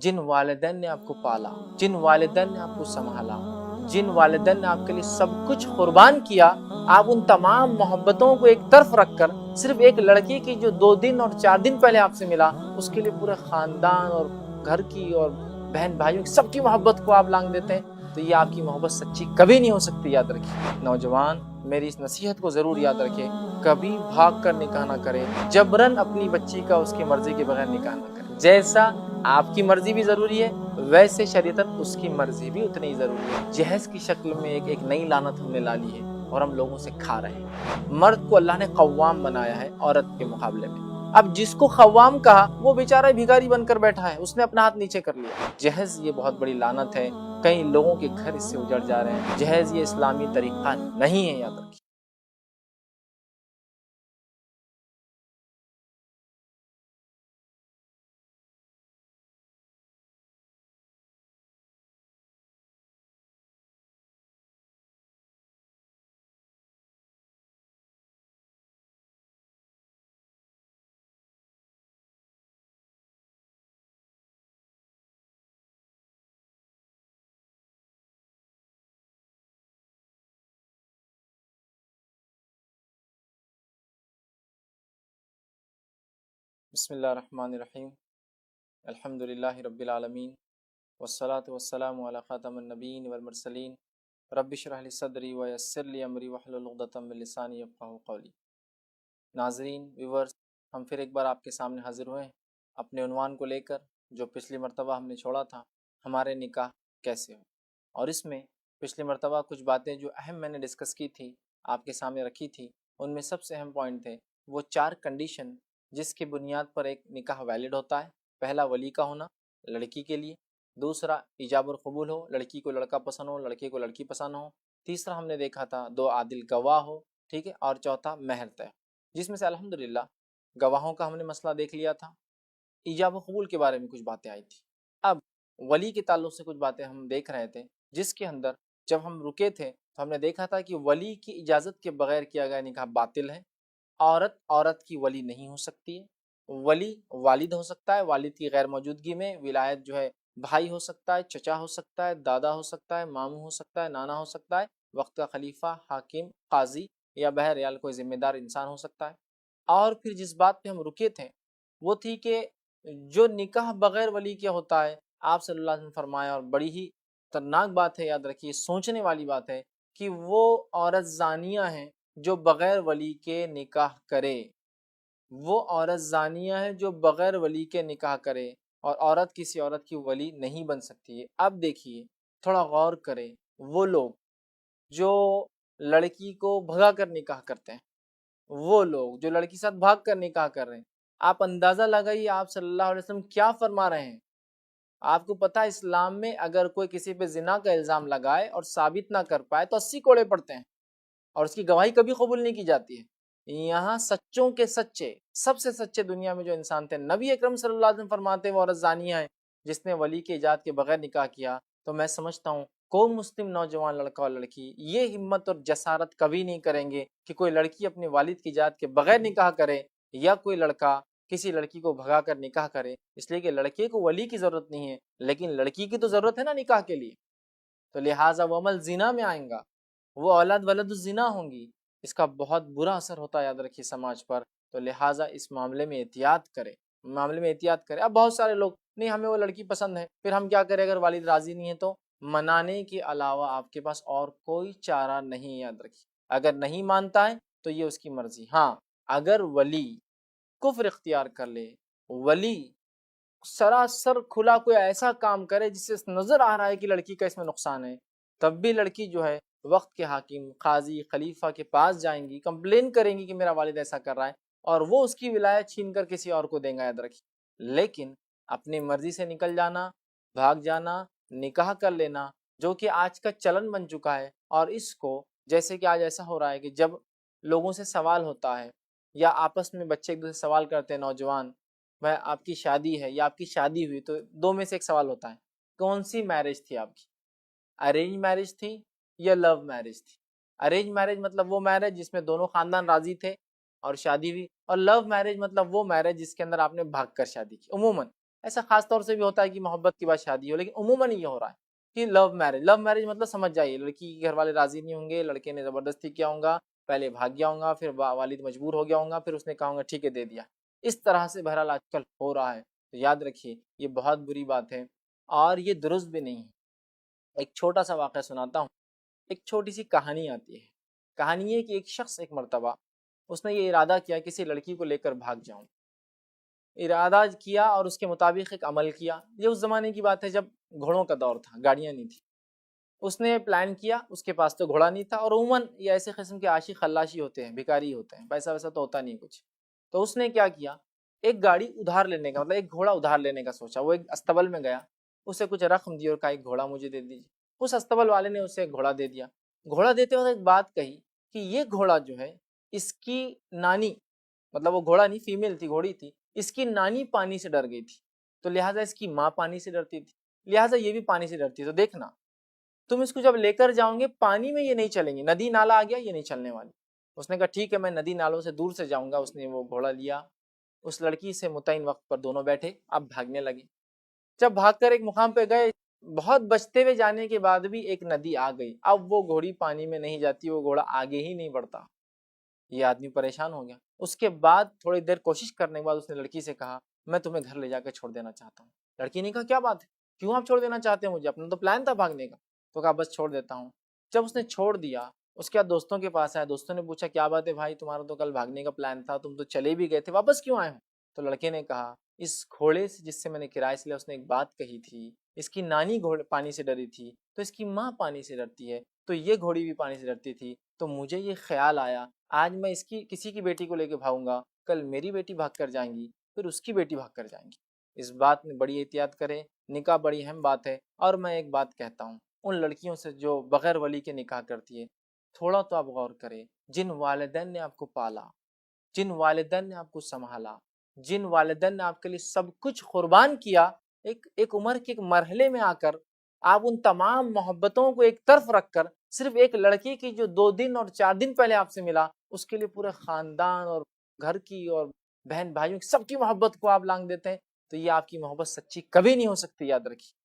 جن والدین نے آپ کو پالا، جن والدین نے آپ کو سنبھالا، جن والدین نے آپ کے لیے سب کچھ قربان کیا، آپ ان تمام محبتوں کو ایک طرف رکھ کر صرف ایک لڑکی کی جو 2 دن اور 4 دن پہلے آپ سے ملا، اس کے لیے پورے خاندان اور گھر کی اور بہن بھائیوں کی سب کی محبت کو آپ لانگ دیتے ہیں، تو یہ آپ کی محبت سچی کبھی نہیں ہو سکتی، یاد رکھیے۔ نوجوان میری اس نصیحت کو ضرور یاد رکھے، کبھی بھاگ کر نکاح نہ کرے، جبرن اپنی بچی کا اس کی مرضی کے بغیر نکاح نہ کرے۔ جیسا آپ کی مرضی بھی ضروری ہے، ویسے شریعتاً اس کی مرضی بھی اتنی ہی ضروری ہے۔ جہیز کی شکل میں ایک نئی لعنت ہم نے لا لی ہے اور ہم لوگوں سے کھا رہے ہیں۔ مرد کو اللہ نے قوام بنایا ہے عورت کے مقابلے میں، اب جس کو قوام کہا وہ بیچارہ بھیکاری بن کر بیٹھا ہے، اس نے اپنا ہاتھ نیچے کر لیا۔ جہیز یہ بہت بڑی لعنت ہے، کئی لوگوں کے گھر اس سے اجڑ جا رہے ہیں۔ جہیز یہ اسلامی طریقہ نہیں ہے، یاد رکھیے۔ بسم اللہ الرحمن الرحیم، الحمد للہ رب العالمین، والصلاة والسلام علی خاتم النبیین والمرسلین، رب اشرح لی صدری ویسر لی امری واحلل عقدۃ من لسانی یفقہوا قولی۔ ناظرین، ویورز، ہم پھر ایک بار آپ کے سامنے حاضر ہوئے ہیں اپنے عنوان کو لے کر، جو پچھلی مرتبہ ہم نے چھوڑا تھا، ہمارے نکاح کیسے ہو۔ اور اس میں پچھلی مرتبہ کچھ باتیں جو اہم میں نے ڈسکس کی تھی، آپ کے سامنے رکھی تھی، ان میں سب سے اہم پوائنٹ تھے وہ 4 کنڈیشن جس کی بنیاد پر ایک نکاح ویلڈ ہوتا ہے۔ پہلا، ولی کا ہونا لڑکی کے لیے، دوسرا ایجاب اور قبول ہو، لڑکی کو لڑکا پسند ہو، لڑکے کو لڑکی پسند ہو، تیسرا ہم نے دیکھا تھا 2 عادل گواہ ہو، ٹھیک ہے، اور چوتھا مہر طے، جس میں سے الحمدللہ گواہوں کا ہم نے مسئلہ دیکھ لیا تھا، ایجاب و قبول کے بارے میں کچھ باتیں آئی تھی۔ اب ولی کے تعلق سے کچھ باتیں ہم دیکھ رہے تھے، جس کے اندر جب ہم رکے تھے تو ہم نے دیکھا تھا کہ ولی کی اجازت کے بغیر کیا گیا نکاح باطل ہے۔ عورت کی ولی نہیں ہو سکتی ہے۔ ولی والد ہو سکتا ہے، والد کی غیر موجودگی میں ولایت جو ہے بھائی ہو سکتا ہے، چچا ہو سکتا ہے، دادا ہو سکتا ہے، ماموں ہو سکتا ہے، نانا ہو سکتا ہے، وقت کا خلیفہ، حاکم، قاضی یا بہرحال کوئی ذمہ دار انسان ہو سکتا ہے۔ اور پھر جس بات پہ ہم رکے تھے وہ تھی کہ جو نکاح بغیر ولی کے ہوتا ہے، آپ صلی اللہ علیہ وسلم فرمایا، اور بڑی ہی خطرناک بات ہے، یاد رکھیے، سوچنے والی بات ہے، کہ وہ عورت زانیہ ہیں جو بغیر ولی کے نکاح کرے۔ وہ عورت زانیہ ہے جو بغیر ولی کے نکاح کرے، اور عورت کسی عورت کی ولی نہیں بن سکتی ہے۔ اب دیکھیے، تھوڑا غور کریں، وہ لوگ جو لڑکی کو بھگا کر نکاح کرتے ہیں، وہ لوگ جو لڑکی کے ساتھ بھاگ کر نکاح کر رہے ہیں، آپ اندازہ لگائیے آپ صلی اللہ علیہ وسلم کیا فرما رہے ہیں۔ آپ کو پتہ ہے اسلام میں اگر کوئی کسی پہ زنا کا الزام لگائے اور ثابت نہ کر پائے تو 80 کوڑے پڑتے ہیں، اور اس کی گواہی کبھی قبول نہیں کی جاتی ہے۔ یہاں سچوں کے سچے، سب سے سچے دنیا میں جو انسان تھے، نبی اکرم صلی اللہ علیہ وسلم فرماتے ہیں وہ عورت زانیہ ہے جس نے ولی کی اجازت کے بغیر نکاح کیا۔ تو میں سمجھتا ہوں کوئی مسلم نوجوان لڑکا اور لڑکی یہ ہمت اور جسارت کبھی نہیں کریں گے کہ کوئی لڑکی اپنے والد کی اجازت کے بغیر نکاح کرے، یا کوئی لڑکا کسی لڑکی کو بھگا کر نکاح کرے، اس لیے کہ لڑکے کو ولی کی ضرورت نہیں ہے، لیکن لڑکی کی تو ضرورت ہے نا نکاح کے لیے۔ تو لہٰذا وہ عمل زنا میں آئیں گا، وہ اولاد ولد الزنا ہوں گی، اس کا بہت برا اثر ہوتا ہے، یاد رکھیے، سماج پر۔ تو لہٰذا اس معاملے میں احتیاط کرے، اب بہت سارے لوگ، نہیں ہمیں وہ لڑکی پسند ہے، پھر ہم کیا کریں اگر والد راضی نہیں ہے؟ تو منانے کے علاوہ آپ کے پاس اور کوئی چارہ نہیں، یاد رکھیے۔ اگر نہیں مانتا ہے تو یہ اس کی مرضی۔ ہاں، اگر ولی کفر اختیار کر لے، ولی سراسر کھلا کوئی ایسا کام کرے جس سے نظر آ رہا ہے کہ لڑکی کا اس میں نقصان ہے، تب بھی لڑکی جو ہے وقت کے حاکم، قاضی، خلیفہ کے پاس جائیں گی، کمپلین کریں گی کہ میرا والد ایسا کر رہا ہے، اور وہ اس کی ولایت چھین کر کسی اور کو دیں گا، یاد رکھیے۔ لیکن اپنی مرضی سے نکل جانا، بھاگ جانا، نکاح کر لینا، جو کہ آج کا چلن بن چکا ہے، اور اس کو جیسے کہ آج ایسا ہو رہا ہے کہ جب لوگوں سے سوال ہوتا ہے یا آپس میں بچے ایک دوسرے سے سوال کرتے ہیں، نوجوان، بھائی آپ کی شادی ہے یا آپ کی شادی ہوئی، تو دو میں سے ایک سوال ہوتا ہے، کون سی میرج تھی آپ کی؟ ارینج میرج تھی یا لو میرج تھی؟ ارینج میرج مطلب وہ میرج جس میں دونوں خاندان راضی تھے اور شادی ہوئی، اور لو میرج مطلب وہ میرج جس کے اندر آپ نے بھاگ کر شادی کی۔ عموماً ایسا خاص طور سے بھی ہوتا ہے کہ محبت کے بعد شادی ہو، لیکن عموماً یہ ہو رہا ہے کہ لو میرج مطلب سمجھ جائیے لڑکی کے گھر والے راضی نہیں ہوں گے، لڑکے نے زبردستی کیا ہوں گا، پہلے بھاگ گیا ہوں گا، پھر والد مجبور ہو گیا ہوں گا، پھر اس نے کہا ہوں گا ٹھیک ہے دے دیا. اس طرح سے بہرحال آج کل ہو رہا ہے. تو یاد رکھیے یہ بہت بری بات ہے اور یہ درست بھی نہیں ہے. ایک چھوٹا سا واقعہ سناتا ہوں. ایک چھوٹی سی کہانی آتی ہے. کہانی ہے کہ ایک شخص ایک مرتبہ اس نے یہ ارادہ کیا کسی لڑکی کو لے کر بھاگ جاؤں. ارادہ کیا اور اس کے مطابق ایک عمل کیا. یہ اس زمانے کی بات ہے جب گھوڑوں کا دور تھا، گاڑیاں نہیں تھی. اس نے پلان کیا، اس کے پاس تو گھوڑا نہیں تھا، اور عموماً یہ ایسے قسم کے عاشق خلاشی ہوتے ہیں، بھکاری ہوتے ہیں، پیسہ ویسا تو ہوتا نہیں کچھ. تو اس نے کیا کیا، ایک گاڑی ادھار لینے کا مطلب ایک گھوڑا ادھار لینے کا سوچا. وہ ایک استبل میں گیا، اسے کچھ رقم دی اور کہا ایک گھوڑا مجھے دے دیجیے. اس استبل والے نے اسے ایک گھوڑا دے دیا. گھوڑا دیتے وقت ایک بات کہی کہ یہ گھوڑا جو ہے اس کی نانی، مطلب وہ گھوڑا نہیں، فیمیل تھی، گھوڑی تھی، اس کی نانی پانی سے ڈر گئی تھی، تو لہٰذا اس کی ماں پانی سے ڈرتی تھی، لہٰذا یہ بھی پانی سے ڈرتی ہے. تو دیکھنا تم اس کو جب لے کر جاؤں گے پانی میں یہ نہیں چلیں گے، ندی نالا آ گیا یہ نہیں چلنے والی. اس نے کہا ٹھیک ہے میں ندی نالوں سے دور سے جاؤں گا. اس نے وہ گھوڑا لیا، اس لڑکی سے متعین وقت پر دونوں بیٹھے، اب بھاگنے لگے. جب بھاگ کر ایک مقام پہ گئے، بہت بچتے ہوئے جانے کے بعد بھی ایک ندی آ گئی. اب وہ گھوڑی پانی میں نہیں جاتی، وہ گھوڑا آگے ہی نہیں بڑھتا. یہ آدمی پریشان ہو گیا. اس کے بعد تھوڑی دیر کوشش کرنے کے بعد اس نے لڑکی سے کہا میں تمہیں گھر لے جا کے چھوڑ دینا چاہتا ہوں. لڑکی نے کہا کیا بات ہے، کیوں آپ چھوڑ دینا چاہتے ہیں مجھے، اپنا تو پلان تھا بھاگنے کا. تو کہا بس چھوڑ دیتا ہوں. جب اس نے چھوڑ دیا، اس کے بعد دوستوں کے پاس آیا. دوستوں نے پوچھا کیا بات ہے بھائی، تمہارا تو کل بھاگنے کا پلان تھا، تم تو چلے بھی گئے تھے، واپس کیوں آئے ہو؟ تو لڑکے نے کہا اس گھوڑے سے جس سے میں نے کرایہ سے لیا اس نے ایک بات کہی تھی، اس کی نانی گھوڑے پانی سے ڈری تھی تو اس کی ماں پانی سے ڈرتی ہے، تو یہ گھوڑی بھی پانی سے ڈرتی تھی. تو مجھے یہ خیال آیا آج میں اس کی کسی کی بیٹی کو لے کے بھاگوں گا، کل میری بیٹی بھاگ کر جائیں گی، پھر اس کی بیٹی بھاگ کر جائیں گی. اس بات میں بڑی احتیاط کرے. نکاح بڑی اہم بات ہے. اور میں ایک بات کہتا ہوں ان لڑکیوں سے جو بغیر ولی کے نکاح کرتی ہے، تھوڑا تو آپ غور کریں. جن والدین نے آپ کو پالا، جن والدین نے آپ کو سنبھالا، جن والدین نے آپ کے لیے سب کچھ قربان کیا، ایک عمر کے ایک مرحلے میں آ کر آپ ان تمام محبتوں کو ایک طرف رکھ کر صرف ایک لڑکی کی جو 2 دن اور 4 دن پہلے آپ سے ملا، اس کے لیے پورے خاندان اور گھر کی اور بہن بھائیوں کی سب کی محبت کو آپ لانگ دیتے ہیں. تو یہ آپ کی محبت سچی کبھی نہیں ہو سکتی. یاد رکھیے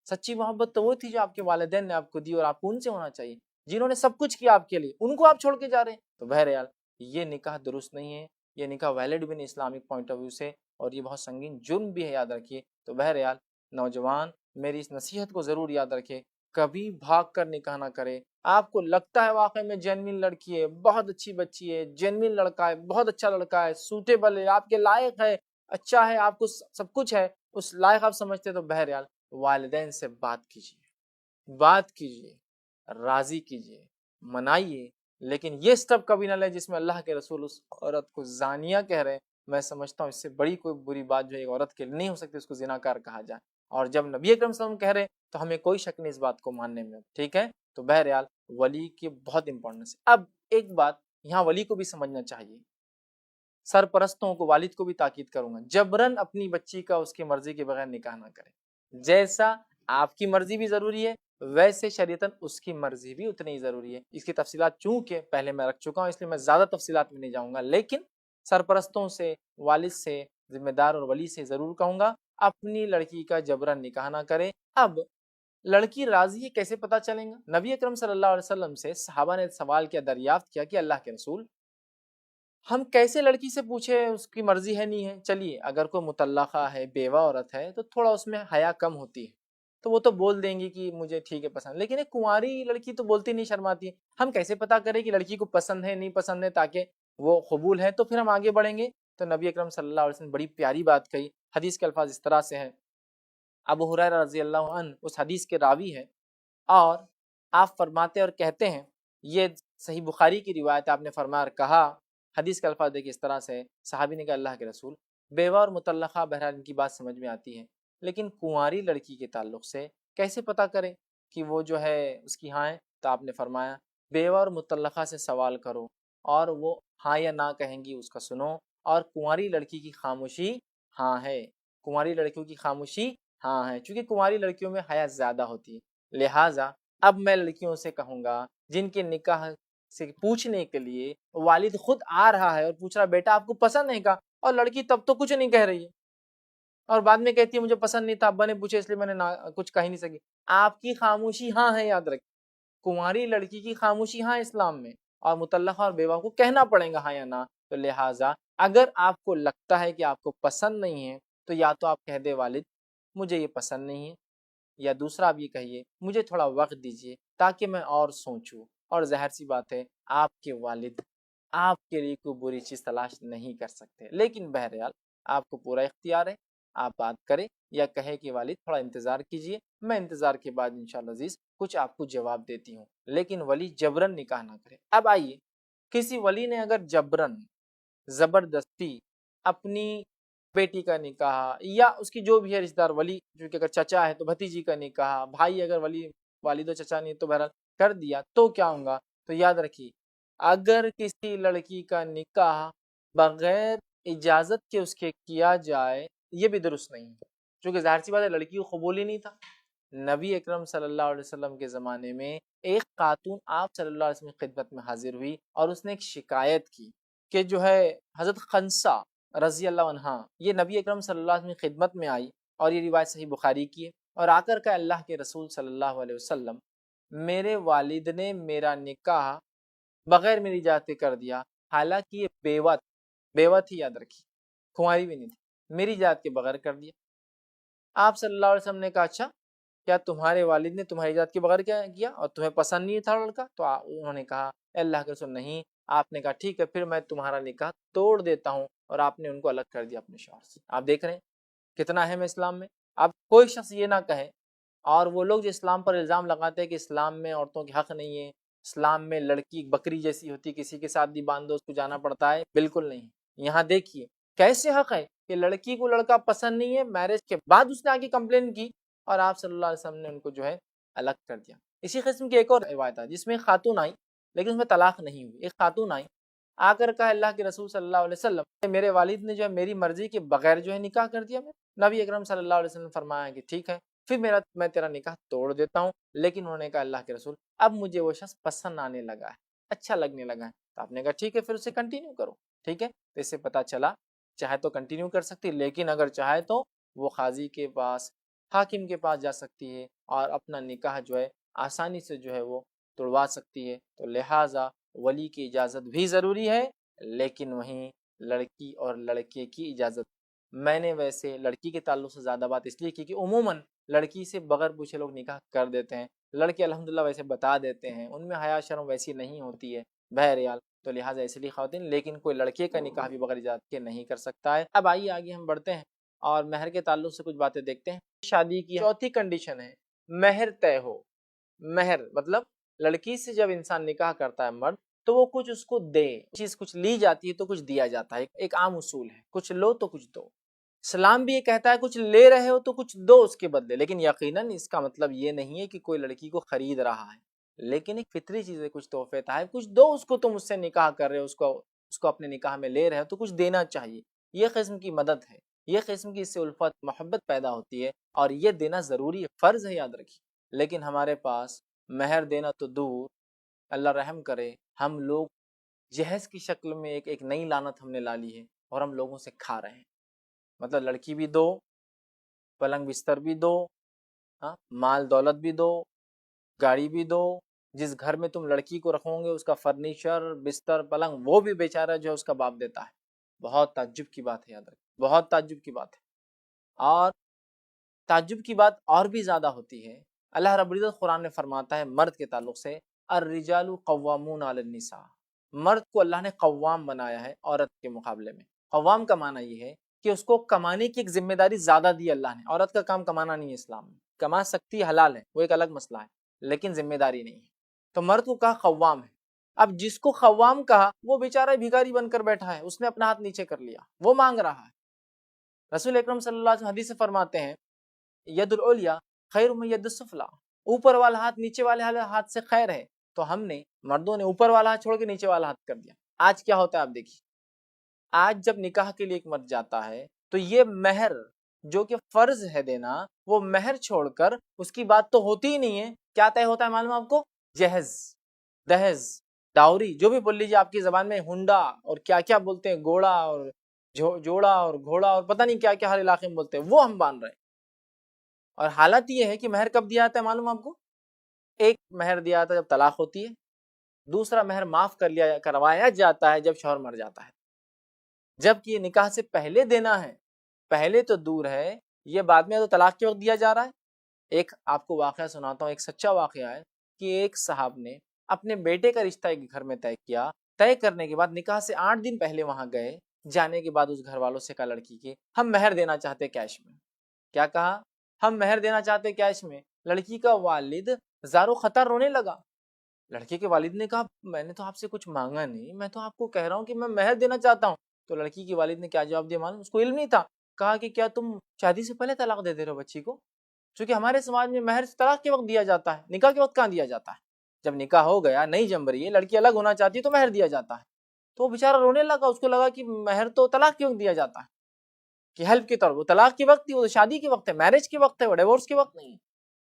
سچی محبت تو وہ تھی جو آپ کے والدین نے آپ کو دی، اور آپ کو ان سے ہونا چاہیے. جنہوں نے سب کچھ کیا آپ کے لیے، ان کو آپ چھوڑ کے جا رہے ہیں. تو بہرحال یہ نکاح درست نہیں ہے، یہ نکاح ویلڈ بھی نہیں اسلامک پوائنٹ آف ویو سے، اور یہ بہت سنگین جرم بھی ہے. یاد رکھیے. تو بہرحال نوجوان میری اس نصیحت کو ضرور یاد رکھے، کبھی بھاگ کر نکاح نہ کرے. آپ کو لگتا ہے واقعی میں جینوین لڑکی ہے، بہت اچھی بچی ہے، جینوین لڑکا ہے، بہت اچھا لڑکا ہے، سوٹیبل ہے، آپ کے لائق ہے، اچھا ہے، آپ کو سب کچھ ہے، اس لائق آپ سمجھتے، تو بہرحال والدین سے بات کیجیے، راضی کیجیے، منائیے. لیکن یہ سٹیپ کبھی نہ لے جس میں اللہ کے رسول اس عورت کو زانیہ کہہ رہے ہیں. میں سمجھتا ہوں اس سے بڑی کوئی بری بات جو ایک عورت کے لیے نہیں ہو سکتی، اس کو زناکار کہا جائے. اور جب نبی اکرم صلی اللہ علیہ وسلم کہہ رہے ہیں تو ہمیں کوئی شک نہیں اس بات کو ماننے میں. ٹھیک ہے. تو بہرحال ولی کی بہت امپورٹنس ہے. اب ایک بات یہاں ولی کو بھی سمجھنا چاہیے، سرپرستوں کو، والد کو بھی تاکید کروں گا، جبرن اپنی بچی کا اس کی مرضی کے بغیر نکاح نہ کریں. جیسا آپ کی مرضی بھی ضروری ہے ویسے شریعتاً اس کی مرضی بھی اتنی ہی ضروری ہے. اس کی تفصیلات چونکہ پہلے میں رکھ چکا ہوں اس لیے میں زیادہ تفصیلات میں نہیں جاؤں گا، لیکن سرپرستوں سے، والد سے، ذمہ دار اور ولی سے ضرور کہوں گا اپنی لڑکی کا جبرن نکاح نہ کرے. اب لڑکی راضی ہے کیسے پتہ چلیں گا؟ نبی اکرم صلی اللہ علیہ وسلم سے صحابہ نے سوال کیا، دریافت کیا کہ اللہ کے رسول ہم کیسے لڑکی سے پوچھے اس کی مرضی ہے نہیں ہے؟ چلیے اگر کوئی مطلقہ ہے، بیوہ عورت ہے، تو تھوڑا اس میں حیا کم ہوتی ہے، تو وہ تو بول دیں گی کہ مجھے ٹھیک ہے پسند. لیکن ایک کنواری لڑکی تو بولتی نہیں، شرماتی ہے. ہم کیسے پتا کریں کہ لڑکی کو پسند ہے نہیں پسند ہے، تاکہ وہ قبول ہے تو پھر ہم آگے بڑھیں گے. تو نبی اکرم صلی اللہ علیہ وسلم بڑی پیاری بات کہی. حدیث کے الفاظ اس طرح سے ہیں. ابو ہریرہ رضی اللہ عنہ اس حدیث کے راوی ہیں، اور آپ فرماتے اور کہتے ہیں، یہ صحیح بخاری کی روایت، آپ نے فرمایا اور کہا، حدیث کا الفاظ دیکھیں اس طرح سے. صحابی نے کہا اللہ کے رسول بیوہ اور مطلقہ بہرحال ان کی بات سمجھ میں آتی ہے، لیکن کنواری لڑکی کے تعلق سے کیسے پتہ کریں کہ وہ جو ہے اس کی ہاں ہے؟ تو آپ نے فرمایا بیوہ اور مطلقہ سے سوال کرو، اور وہ ہاں یا نہ کہیں گی اس کا سنو، اور کنواری لڑکی کی خاموشی ہاں ہے. کنواری لڑکیوں کی خاموشی ہاں ہے، چونکہ کنواری لڑکیوں میں حیا زیادہ ہوتی ہے. لہٰذا اب میں لڑکیوں سے کہوں گا جن کے نکاح سے پوچھنے کے لیے والد خود آ رہا ہے اور پوچھ رہا بیٹا آپ کو پسند ہے کا، اور لڑکی تب تو کچھ نہیں کہہ رہی ہے، اور بعد میں کہتی ہے مجھے پسند نہیں تھا، ابا نے پوچھا اس لیے میں نے کچھ کہہ نہیں سکی۔ آپ کی خاموشی ہاں ہے، یاد رکھیں، کنواری لڑکی کی خاموشی ہاں اسلام میں، اور مطلقہ اور بیوہ کو کہنا پڑے گا ہاں یا نہ۔ تو لہٰذا اگر آپ کو لگتا ہے کہ آپ کو پسند نہیں ہے تو یا تو آپ کہہ دے والد مجھے یہ پسند نہیں ہے، یا دوسرا آپ یہ کہیے مجھے تھوڑا وقت دیجیے تاکہ میں اور سوچوں۔ اور ظاہر سی بات ہے آپ کے والد آپ کے لیے کوئی بری چیز تلاش نہیں کر سکتے، لیکن بہرحال آپ کو پورا اختیار ہے، آپ بات کریں یا کہے کہ والد تھوڑا انتظار کیجیے، میں انتظار کے بعد انشاءاللہ عزیز کچھ آپ کو جواب دیتی ہوں، لیکن ولی جبرن نکاح نہ کرے۔ اب آئیے، کسی ولی نے اگر جبرن زبردستی اپنی بیٹی کا نکاح یا اس کی جو بھی ہے رشتہ دار، ولی جو کہ اگر چچا ہے تو بھتیجی کا نکاح، بھائی اگر ولی والد و چچا نہیں تو بہرحال کر دیا تو کیا ہوگا؟ تو یاد رکھیے اگر کسی لڑکی کا نکاح بغیر اجازت کے اس کے کیا جائے یہ بھی درست نہیں ہے، چونکہ ظاہر سی بات ہے لڑکی کو قبول ہی نہیں تھا۔ نبی اکرم صلی اللہ علیہ وسلم کے زمانے میں ایک خاتون آپ صلی اللہ علیہ وسلم کی خدمت میں حاضر ہوئی اور اس نے ایک شکایت کی کہ جو ہے حضرت خنسا رضی اللہ عنہ یہ نبی اکرم صلی اللہ علیہ وسلم کی خدمت میں آئی، اور یہ روایت صحیح بخاری کی ہے، اور آ کر کہ اللہ کے رسول صلی اللہ علیہ وسلم میرے والد نے میرا نکاح بغیر میری اجازت کے کر دیا، حالانکہ یہ بیوہ تھی، یاد رکھی، کنواری بھی نہیں تھی، میری اجازت کے بغیر کر دیا۔ آپ صلی اللہ علیہ وسلم نے کہا اچھا کیا تمہارے والد نے تمہاری اجازت کے بغیر کیا کیا اور تمہیں پسند نہیں تھا لڑکا؟ تو انہوں نے کہا اے اللہ کے رسول نہیں۔ آپ نے کہا ٹھیک ہے پھر میں تمہارا نکاح توڑ دیتا ہوں، اور آپ نے ان کو الگ کر دیا اپنے شوہر سے۔ آپ دیکھ رہے ہیں کتنا اہم ہے اسلام میں۔ اب کوئی شخص یہ نہ کہے، اور وہ لوگ جو اسلام پر الزام لگاتے ہیں کہ اسلام میں عورتوں کے حق نہیں ہے، اسلام میں لڑکی بکری جیسی ہوتی، کسی کے ساتھ بھی باندھو اس کو جانا پڑتا ہے، بالکل نہیں۔ یہاں دیکھیے کیسے حق ہے کہ لڑکی کو لڑکا پسند نہیں ہے، میرج کے بعد اس نے آگے کمپلین کی اور آپ صلی اللہ علیہ وسلم نے ان کو جو ہے الگ کر دیا۔ اسی قسم کی ایک اور روایت ہے جس میں ایک خاتون آئی لیکن اس میں طلاق نہیں ہوئی۔ ایک خاتون آئی آ کر کہا اللہ کے رسول صلی اللہ علیہ وسلم میرے والد نے جو ہے میری مرضی کے بغیر جو ہے نکاح کر دیا۔ نبی اکرم صلی اللہ علیہ وسلم نے فرمایا کہ ٹھیک ہے پھر میں تیرا نکاح توڑ دیتا ہوں، لیکن انہوں نے کہا اللہ کے رسول اب مجھے وہ شخص پسند آنے لگا ہے، اچھا لگنے لگا ہے۔ تو آپ نے کہا ٹھیک ہے پھر اسے کنٹینیو کرو، ٹھیک ہے۔ تو اس سے پتہ چلا چاہے تو کنٹینیو کر سکتی، لیکن اگر چاہے تو وہ قاضی کے پاس، حاکم کے پاس جا سکتی ہے اور اپنا نکاح جو ہے آسانی سے جو ہے وہ توڑوا سکتی ہے۔ تو لہٰذا ولی کی اجازت بھی ضروری ہے، لیکن وہیں لڑکی اور لڑکے کی اجازت۔ میں نے ویسے لڑکی کے تعلق سے زیادہ بات اس لیے کی کہ عموماً لڑکی سے بغیر پوچھے لوگ نکاح کر دیتے ہیں، لڑکے الحمدللہ ویسے بتا دیتے ہیں، ان میں حیا شرم ویسی نہیں ہوتی ہے بہرحال، تو لہٰذا اس لیے خواتین، لیکن کوئی لڑکے کا نکاح بھی بغیر اجازت کے نہیں کر سکتا ہے۔ اب آئیے آگے ہم بڑھتے ہیں اور مہر کے تعلق سے کچھ باتیں دیکھتے ہیں۔ شادی کی چوتھی کنڈیشن ہے مہر طے ہو۔ مہر مطلب لڑکی سے جب انسان نکاح کرتا ہے مرد تو وہ کچھ اس کو دے، چیز کچھ لی جاتی ہے تو کچھ دیا جاتا ہے، ایک عام اصول ہے، کچھ لو تو کچھ دو۔ اسلام بھی یہ کہتا ہے کچھ لے رہے ہو تو کچھ دو اس کے بدلے، لیکن یقیناً اس کا مطلب یہ نہیں ہے کہ کوئی لڑکی کو خرید رہا ہے، لیکن ایک فطری چیز ہے، کچھ تحفے تحائف کچھ دو اس کو، تم اس سے نکاح کر رہے ہو، اس کو اپنے نکاح میں لے رہے ہو تو کچھ دینا چاہیے۔ یہ قسم کی مدد ہے، یہ قسم کی اس سے الفت محبت پیدا ہوتی ہے، اور یہ دینا ضروری ہے، فرض ہے، یاد رکھیے۔ لیکن ہمارے پاس مہر دینا تو دور، اللہ رحم کرے، ہم لوگ جہیز کی شکل میں ایک نئی لعنت ہم نے لا لی ہے اور ہم لوگوں سے کھا رہے ہیں۔ مطلب لڑکی بھی دو، پلنگ بستر بھی دو، مال دولت بھی دو، گاڑی بھی دو، جس گھر میں تم لڑکی کو رکھو گے اس کا فرنیچر بستر پلنگ وہ بھی بیچارہ جو ہے اس کا باپ دیتا ہے۔ بہت تعجب کی بات ہے، یاد رکھیں، بہت تعجب کی بات ہے۔ اور تعجب کی بات اور بھی زیادہ ہوتی ہے، اللہ رب العزت قرآن میں فرماتا ہے مرد کے تعلق سے الرجال قوامون علی النساء، مرد کو اللہ نے قوام بنایا ہے عورت کے مقابلے میں۔ قوام کا معنی یہ ہے کہ اس کو کمانے کی ایک ذمہ داری زیادہ دی اللہ نے۔ عورت کا کام کمانا نہیں ہے، اسلام میں کما سکتی حلال ہے، وہ ایک الگ مسئلہ ہے، لیکن ذمہ داری نہیں ہے۔ تو مرد کو کہا قوام ہے۔ اب جس کو قوام کہا وہ بیچارہ بھیکاری بن کر بیٹھا ہے، اس نے اپنا ہاتھ نیچے کر لیا، وہ مانگ رہا ہے۔ رسول اکرم صلی اللہ علیہ وسلم حدیث سے فرماتے ہیں ید العلیٰ خیر من ید السفلیٰ، اوپر والا ہاتھ نیچے والے ہاتھ سے خیر ہے۔ تو ہم نے مردوں نے اوپر والا ہاتھ چھوڑ کے نیچے والا ہاتھ کر دیا۔ آج کیا ہوتا ہے آپ دیکھیے، آج جب نکاح کے لیے ایک مرد جاتا ہے تو یہ مہر جو کہ فرض ہے دینا، وہ مہر چھوڑ کر اس کی بات تو ہوتی ہی نہیں ہے، کیا طے ہوتا ہے معلوم آپ کو؟ جہیز، دہیز، ڈاوری، جو بھی بول لیجیے آپ کی زبان میں، ہنڈا اور کیا کیا بولتے ہیں، گوڑا اور جوڑا اور گھوڑا اور پتہ نہیں کیا کیا ہر علاقے میں بولتے ہیں، وہ ہم باندھ رہے ہیں۔ اور حالت یہ ہے کہ مہر کب دیا جاتا ہے معلوم آپ کو؟ ایک مہر دیا جاتا ہے جب طلاق ہوتی ہے، دوسرا مہر معاف کروایا جاتا ہے جب شوہر مر جاتا ہے، جبکہ یہ نکاح سے پہلے دینا ہے، پہلے تو دور ہے، یہ بعد میں تو طلاق کے وقت دیا جا رہا ہے۔ ایک آپ کو واقعہ سناتا ہوں، ایک سچا واقعہ ہے کہ ایک صاحب نے اپنے بیٹے کا رشتہ ایک گھر میں طے کیا، طے کرنے کے بعد نکاح سے 8 دن پہلے وہاں گئے، جانے کے بعد اس گھر والوں سے کہا لڑکی کے ہم مہر دینا چاہتے کیش میں۔ کیا کہا؟ ہم مہر دینا چاہتے کیش میں۔ لڑکی کا والد زارو خطر رونے لگا۔ لڑکی کے والد نے کہا میں نے تو آپ سے کچھ مانگا نہیں، میں تو آپ کو کہہ رہا ہوں کہ میں مہر دینا چاہتا ہوں۔ تو لڑکی کے والد نے کیا جواب دیا معلوم؟ اس کو علم نہیں تھا۔ کہا کہ کیا تم شادی سے پہلے طلاق دے رہے ہو بچی کو؟ چونکہ ہمارے سماج میں مہر طلاق کے وقت دیا جاتا ہے، نکاح کے وقت کہاں دیا جاتا ہے؟ جب نکاح ہو گیا، نہیں جم رہی ہے، لڑکی الگ ہونا چاہتی ہے تو مہر دیا جاتا ہے۔ تو وہ بیچارہ رونے لگا، اس کو لگا کہ مہر تو طلاق کے وقت دیا جاتا ہے، کہ ہیلپ کے طور پر۔ وہ طلاق کے وقت ہی، وہ شادی کے وقت ہے، میرج کے وقت ہے، وہ ڈیورس کے وقت نہیں ہے۔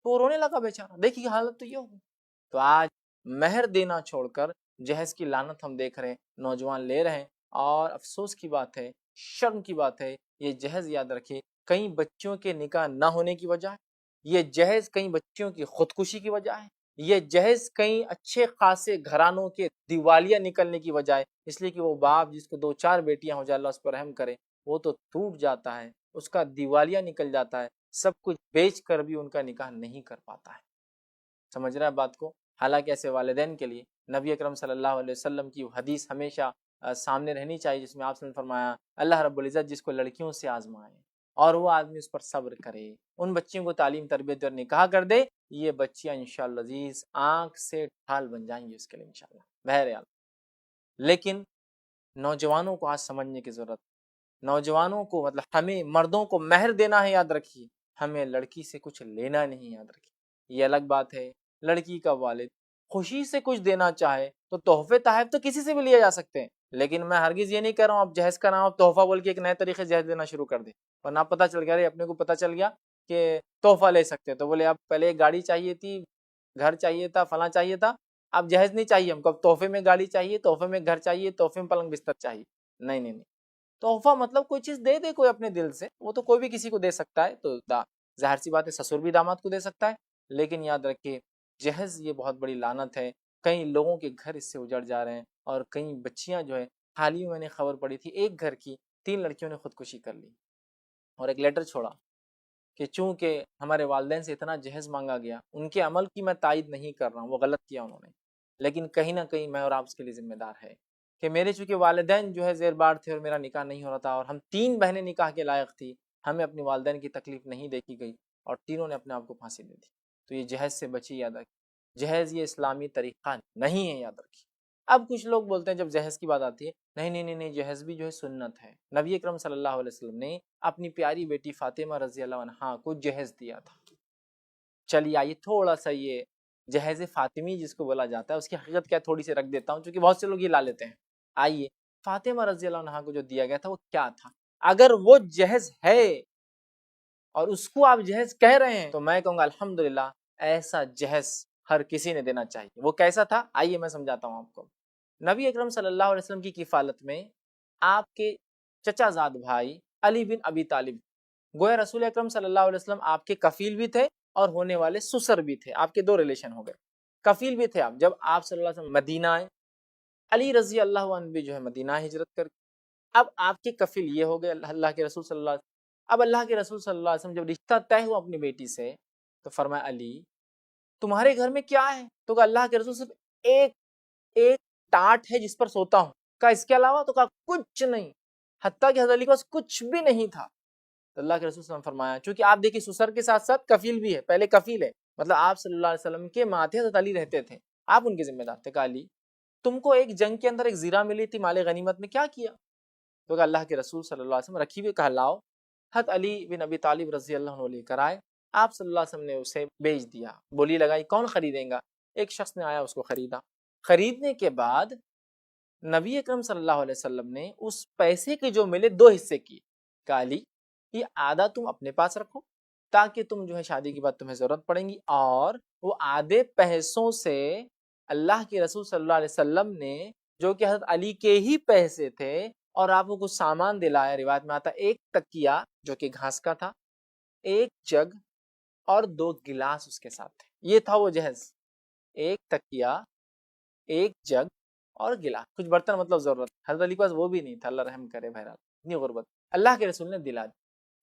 تو وہ رونے لگا بیچارہ، دیکھیے حالت تو یہ ہوگی۔ تو آج مہر دینا چھوڑ کر جہیز کی لعنت ہم دیکھ رہے ہیں، نوجوان لے رہے ہیں، اور افسوس کی بات ہے، شرم کی بات ہے، یہ جہیز یاد رکھیے کئی بچوں کے نکاح نہ ہونے کی وجہ ہے، یہ جہیز کئی بچوں کی خودکشی کی وجہ ہے، یہ جہیز کئی اچھے خاصے گھرانوں کے دیوالیہ نکلنے کی وجہ ہے، اس لیے کہ وہ باپ جس کو 2-4 بیٹیاں ہو جائے، اللہ اس پر رحم کرے، وہ تو ٹوٹ جاتا ہے، اس کا دیوالیہ نکل جاتا ہے، سب کچھ بیچ کر بھی ان کا نکاح نہیں کر پاتا ہے۔ سمجھ رہا ہے بات کو؟ حالانکہ ایسے والدین کے لیے نبی اکرم صلی اللہ علیہ وسلم کی حدیث ہمیشہ سامنے رہنی چاہیے، جس میں آپ نے فرمایا اللہ رب العزت جس کو لڑکیوں سے آزمائے اور وہ آدمی اس پر صبر کرے، ان بچیوں کو تعلیم تربیت اور نکاح کر دے، یہ بچیاں انشاءاللہ عزیز آنکھ سے ڈھال بن جائیں گی اس کے لیے انشاءاللہ بہرحال۔ لیکن نوجوانوں کو آج سمجھنے کی ضرورت، نوجوانوں کو مطلب ہمیں مردوں کو مہر دینا ہے، یاد رکھیے، ہمیں لڑکی سے کچھ لینا نہیں، یاد رکھیے۔ یہ الگ بات ہے لڑکی کا والد خوشی سے کچھ دینا چاہے تو تحفے تحائف تو کسی سے بھی لیے جا سکتے ہیں، لیکن میں ہرگز یہ نہیں کہہ رہا ہوں آپ جہیز کا نام آپ تحفہ بول کے ایک نئے طریقے سے جہیز دینا شروع کر دیں، ورنہ پتہ چل گیا، اپنے کو پتہ چل گیا کہ تحفہ لے سکتے تو بولے اب پہلے ایک گاڑی چاہیے تھی، گھر چاہیے تھا، فلاں چاہیے تھا، اب جہیز نہیں چاہیے ہم کو، اب تحفے میں گاڑی چاہیے، تحفے میں گھر چاہیے، تحفے میں پلنگ بستر چاہیے۔ نہیں نہیں نہیں، تحفہ مطلب کوئی چیز دے دے کوئی اپنے دل سے، وہ تو کوئی بھی کسی کو دے سکتا ہے، تو ظاہر سی بات ہے سسر بھی داماد کو دے سکتا ہے، لیکن یاد رکھیے جہیز یہ بہت بڑی لعنت ہے، کئی لوگوں کے گھر اس سے اجڑ جا رہے ہیں، اور کئی بچیاں جو ہے، حال ہی میں میں نے خبر پڑی تھی ایک گھر کی 3 لڑکیوں نے خودکشی کر لی اور ایک لیٹر چھوڑا کہ چونکہ ہمارے والدین سے اتنا جہیز مانگا گیا، ان کے عمل کی میں تائید نہیں کر رہا ہوں، وہ غلط کیا انہوں نے، لیکن کہیں نہ کہیں میں اور آپ اس کے لیے ذمہ دار ہے کہ میرے چونکہ والدین جو ہے زیر بار تھے اور میرا نکاح نہیں ہو رہا تھا، اور ہم 3 بہنیں نکاح کے لائق تھی، ہمیں اپنی والدین کی تکلیف نہیں دیکھی گئی اور تینوں نے اپنے آپ کو پھانسی دے دی، تو یہ جہیز سے بچی، یاد رکھیے جہیز یہ اسلامی طریقہ نہیں ہے، یاد رکھیے۔ اب کچھ لوگ بولتے ہیں جب جہیز کی بات آتی ہے نہیں نہیں نہیں نہیں، جہیز بھی جو ہے سنت ہے، نبی اکرم صلی اللہ علیہ وسلم نے اپنی پیاری بیٹی فاطمہ رضی اللہ عنہا کو جہیز دیا تھا۔ چلیے آئیے تھوڑا سا یہ جہیز فاطمی جس کو بولا جاتا ہے اس کی حقیقت کیا تھوڑی سی رکھ دیتا ہوں، چونکہ بہت سے لوگ یہ لا لیتے ہیں۔ آئیے فاطمہ رضی اللہ عنہا کو جو دیا گیا تھا وہ کیا تھا؟ اگر وہ جہیز ہے اور اس کو آپ جہیز کہہ رہے ہیں تو میں کہوں گا الحمدللہ ایسا جہیز ہر کسی نے دینا چاہیے۔ وہ کیسا تھا آئیے میں سمجھاتا ہوں آپ کو۔ نبی اکرم صلی اللہ علیہ وسلم کی کفالت میں آپ کے چچا زاد بھائی علی بن ابی طالب، گویا رسول اکرم صلی اللہ علیہ وسلم آپ کے کفیل بھی تھے اور ہونے والے سسر بھی تھے، آپ کے 2 ریلیشن ہو گئے، کفیل بھی تھے آپ۔ جب آپ صلی اللہ علیہ وسلم مدینہ آئے، علی رضی اللہ عنہ بھی جو ہے مدینہ ہجرت کر، اب آپ کے کفیل یہ ہو گئے اللہ کے رسول صلی اللہ علیہ وسلم۔ اب اللہ کے رسول صلی اللہ علیہ وسلم جب رشتہ طے ہوا اپنی بیٹی سے تو فرمایا علی تمہارے گھر میں کیا ہے؟ تو کہا اللہ کے رسول صرف ایک ٹاٹ ہے جس پر سوتا ہوں، کہا اس کے علاوہ؟ تو کہا کچھ نہیں، حتیٰ کہ حضرت علی کے پاس کچھ بھی نہیں تھا۔ تو اللہ کے رسول صلی اللہ علیہ وسلم فرمایا چونکہ آپ دیکھیے سسر کے ساتھ ساتھ کفیل بھی ہے، پہلے کفیل ہے، مطلب آپ صلی اللہ علیہ وسلم کے ماتھے حضرت علی رہتے تھے، آپ ان کے ذمہ دار تھے۔ کہا علی تم کو ایک جنگ کے اندر ایک زیرہ ملی تھی مال غنیمت میں، کیا کیا؟ تو کہا اللہ کے رسول صلی اللہ علیہ وسلم رکھی ہوئی، کہا لاؤ۔ حضرت علی بن ابی طالب رضی اللہ عنہ لے کر آئے، آپ صلی اللہ علیہ وسلم نے اسے بیچ دیا، بولی لگائی کون خریدیں گا؟ ایک شخص نے آیا اس کو خریدا، خریدنے کے بعد نبی اکرم صلی اللہ علیہ وسلم نے اس پیسے کے جو ملے 2 حصے کیے، کہا علی یہ آدھا تم اپنے پاس رکھو تاکہ تم جو ہے شادی کے بعد تمہیں ضرورت پڑیں گی، اور وہ آدھے پیسوں سے اللہ کے رسول صلی اللہ علیہ وسلم نے جو کہ حضرت علی کے ہی پیسے تھے اور آپ کو کچھ سامان دلایا، روایت میں آتا ایک تکیہ جو کہ گھاس کا تھا، ایک جگ اور 2 گلاس اس کے ساتھ تھے، یہ تھا وہ جہیز، ایک تکیہ، ایک جگ اور گلاس، کچھ برتن مطلب ضرورت. حضرت علی کے پاس وہ بھی نہیں تھا، اللہ رحم کرے. بہرحال اتنی غربت اللہ کے رسول نے دلا دی.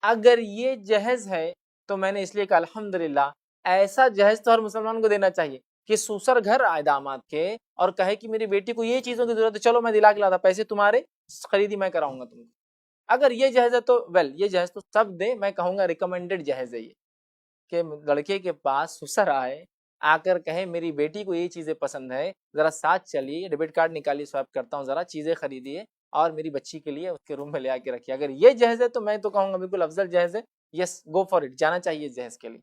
اگر یہ جہیز ہے تو میں نے اس لیے کہا الحمدللہ، ایسا جہیز تو ہر مسلمان کو دینا چاہیے کہ سوسر گھر آئے داماد کے اور کہے کہ میری بیٹی کو یہ چیزوں کی ضرورت ہے، چلو میں دلا کے لاتا، پیسے تمہارے، خریدی میں کراؤں گا تم کو. اگر یہ جہیز ہے تو یہ جہیز تو سب دے، میں کہوں گا ریکمینڈڈ جہیز ہے یہ، کہ لڑکے کے پاس سسر آئے، آ کر کہے میری بیٹی کو یہ چیزیں پسند ہے، ذرا ساتھ چلیے، ڈیبٹ کارڈ نکالیے، سوائپ کرتا ہوں، ذرا چیزیں خریدیے اور میری بچی کے لیے اس کے روم میں لے آ کے رکھیے. اگر یہ جہیز ہے تو میں تو کہوں گا بالکل افضل جہیز ہے، یس گو فار اٹ، جانا چاہیے جہیز کے لیے.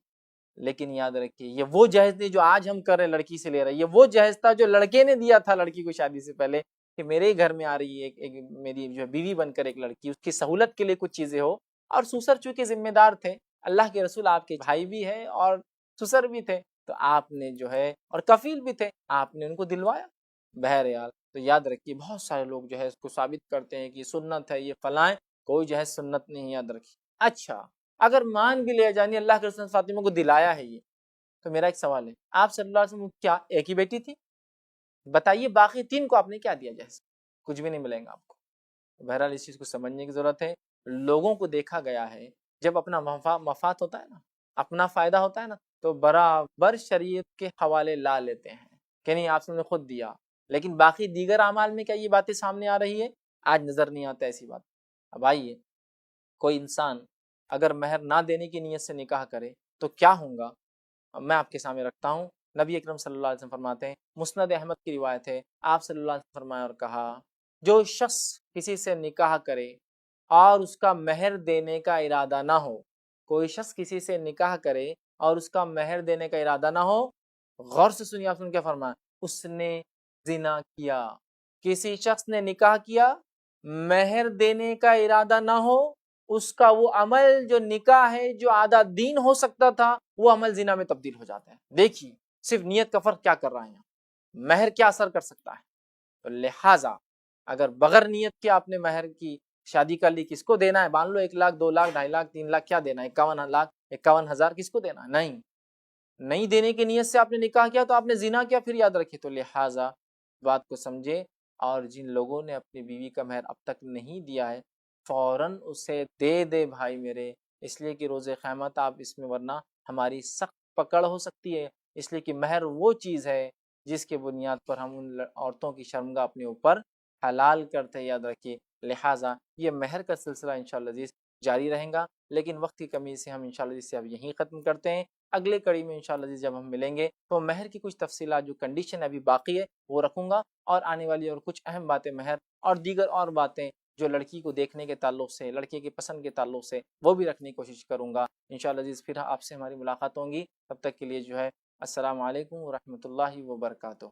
لیکن یاد رکھیے یہ وہ جہیز نہیں جو آج ہم کر رہے ہیں لڑکی سے لے رہے ہیں، یہ وہ جہیز تھا جو لڑکے نے دیا تھا لڑکی کو شادی سے پہلے، کہ میرے ہی گھر میں آ رہی ہے ایک میری جو بیوی بن کر ایک لڑکی، اس کی سہولت کے لیے کچھ چیزیں ہو. اور سسر چونکہ ذمہ دار تھے، اللہ کے رسول آپ کے بھائی بھی ہے اور سسر بھی تھے، تو آپ نے جو ہے اور کفیل بھی تھے، آپ نے ان کو دلوایا. بہرحال تو یاد رکھیے بہت سارے لوگ جو ہے اس کو ثابت کرتے ہیں کہ سنت ہے، یہ فلاں، کوئی جو ہے سنت نہیں. یاد رکھیے. اچھا اگر مان بھی لیا جانی اللہ کے رسول فاطمہ کو دلایا ہے یہ، تو میرا ایک سوال ہے، آپ صلی اللہ علیہ وسلم کیا ایک ہی بیٹی تھی؟ بتائیے باقی 3 کو آپ نے کیا دیا جیسے؟ کچھ بھی نہیں ملیں گا آپ کو. بہرحال اس چیز کو سمجھنے کی ضرورت ہے. لوگوں کو دیکھا گیا ہے جب اپنا مفاد ہوتا ہے نا، اپنا فائدہ ہوتا ہے نا، تو برابر شریعت کے حوالے لا لیتے ہیں کہ نہیں آپ نے خود دیا. لیکن باقی دیگر اعمال میں کیا یہ باتیں سامنے آ رہی ہے؟ آج نظر نہیں آتا ایسی بات. اب آئیے، کوئی انسان اگر مہر نہ دینے کی نیت سے نکاح کرے تو کیا ہوگا؟ میں آپ کے سامنے رکھتا ہوں. نبی اکرم صلی اللہ علیہ وسلم فرماتے ہیں، مسند احمد کی روایت ہے، آپ صلی اللہ علیہ وسلم فرمایا اور کہا، جو شخص کسی سے نکاح کرے اور اس کا مہر دینے کا ارادہ نہ ہو، کوئی شخص کسی سے نکاح کرے اور اس کا مہر دینے کا ارادہ نہ ہو، غور سے سنیے آپ نے کیا فرمایا، اس نے زنا کیا. کسی شخص نے نکاح کیا، مہر دینے کا ارادہ نہ ہو، اس کا وہ عمل جو نکاح ہے جو آدھا دین ہو سکتا تھا، وہ عمل زنا میں تبدیل ہو جاتا ہے. دیکھیے صرف نیت کا فرق کیا کر رہا ہے، مہر کیا اثر کر سکتا ہے. تو لہٰذا اگر بغیر نیت کے آپ نے مہر کی شادی کر لی، کس کو دینا ہے؟ مان لو 1 لاکھ 2 لاکھ 2.5 لاکھ 3 لاکھ کیا دینا ہے، 51 لاکھ 51,000 کس کو دینا ہے؟ نہیں دینے کی نیت سے آپ نے نکاح کیا تو آپ نے زنا کیا. پھر یاد رکھیے، تو لہٰذا بات کو سمجھے، اور جن لوگوں نے اپنی بیوی کا مہر اب تک نہیں دیا ہے فوراً اسے دے دے بھائی میرے، اس لیے کہ روز قیامت آپ اس میں، ورنہ ہماری سخت پکڑ ہو سکتی ہے. اس لیے کہ مہر وہ چیز ہے جس کے بنیاد پر ہم ان عورتوں کی شرمگاہ اپنے اوپر حلال کرتے ہیں. یاد رکھیے. لہٰذا یہ مہر کا سلسلہ انشاءاللہ عزیز جاری رہیں گا، لیکن وقت کی کمی سے ہم انشاءاللہ عزیز سے اب یہیں ختم کرتے ہیں. اگلے کڑی میں انشاءاللہ عزیز جب ہم ملیں گے تو مہر کی کچھ تفصیلات جو کنڈیشن ابھی باقی ہے وہ رکھوں گا، اور آنے والی اور کچھ اہم باتیں مہر اور دیگر اور باتیں جو لڑکی کو دیکھنے کے تعلق سے، لڑکے کے پسند کے تعلق سے، وہ بھی رکھنے کی کوشش کروں گا انشاءاللہ عزیز. پھر آپ سے ہماری ملاقات ہوں گی، تب تک کے لیے جو ہے السلام علیکم ورحمۃ اللہ وبرکاتہ.